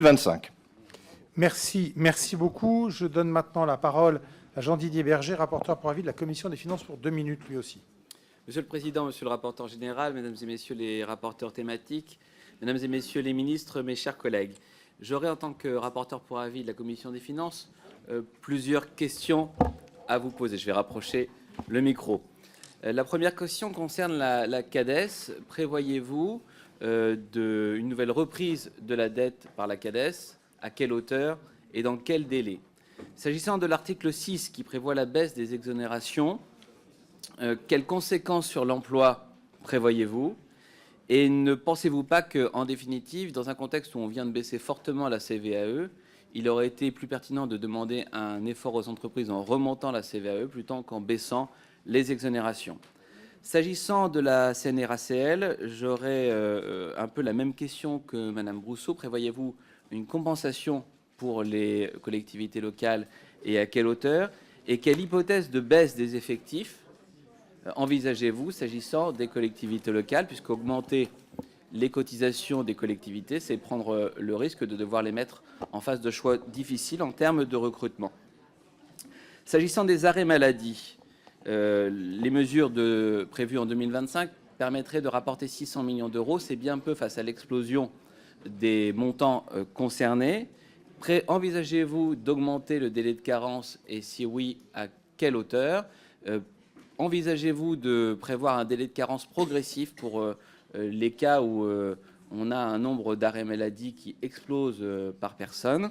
25. Merci beaucoup. Je donne maintenant la parole à Jean-Didier Berger, rapporteur pour avis de la Commission des finances, pour 2 minutes lui aussi. Monsieur le Président, Monsieur le rapporteur général, Mesdames et Messieurs les rapporteurs thématiques, Mesdames et Messieurs les ministres, mes chers collègues, j'aurai en tant que rapporteur pour avis de la Commission des finances plusieurs questions à vous poser. Je vais rapprocher le micro. La première question concerne la CADES. Prévoyez-vous une nouvelle reprise de la dette par la CADES? À quelle hauteur et dans quel délai? S'agissant de l'article 6 qui prévoit la baisse des exonérations, quelles conséquences sur l'emploi prévoyez-vous? Et ne pensez-vous pas qu'en définitive, dans un contexte où on vient de baisser fortement la CVAE, il aurait été plus pertinent de demander un effort aux entreprises en remontant la CVAE plutôt qu'en baissant les exonérations? S'agissant de la CNRACL, j'aurais un peu la même question que Madame Brousseau. Prévoyez-vous une compensation pour les collectivités locales et à quelle hauteur? Et quelle hypothèse de baisse des effectifs envisagez-vous s'agissant des collectivités locales, puisqu'augmenter les cotisations des collectivités, c'est prendre le risque de devoir les mettre en face de choix difficiles en termes de recrutement. S'agissant des arrêts maladie, les mesures prévues en 2025 permettraient de rapporter 600 millions d'euros. C'est bien peu face à l'explosion des montants concernés. Envisagez-vous d'augmenter le délai de carence et si oui, à quelle hauteur? Envisagez-vous de prévoir un délai de carence progressif pour les cas où on a un nombre d'arrêts maladie qui explose par personne?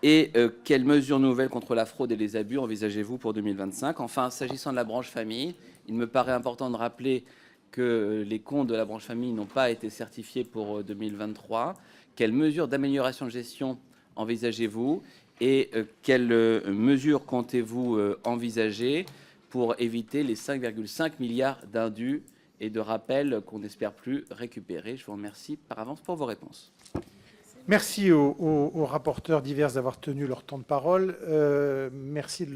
Et quelles mesures nouvelles contre la fraude et les abus envisagez-vous pour 2025? Enfin, s'agissant de la branche famille, il me paraît important de rappeler que les comptes de la branche famille n'ont pas été certifiés pour 2023. Quelles mesures d'amélioration de gestion envisagez-vous? Et quelles mesures comptez-vous envisager pour éviter les 5,5 milliards d'indus et de rappels qu'on n'espère plus récupérer? Je vous remercie par avance pour vos réponses. Merci aux rapporteurs divers d'avoir tenu leur temps de parole. Merci de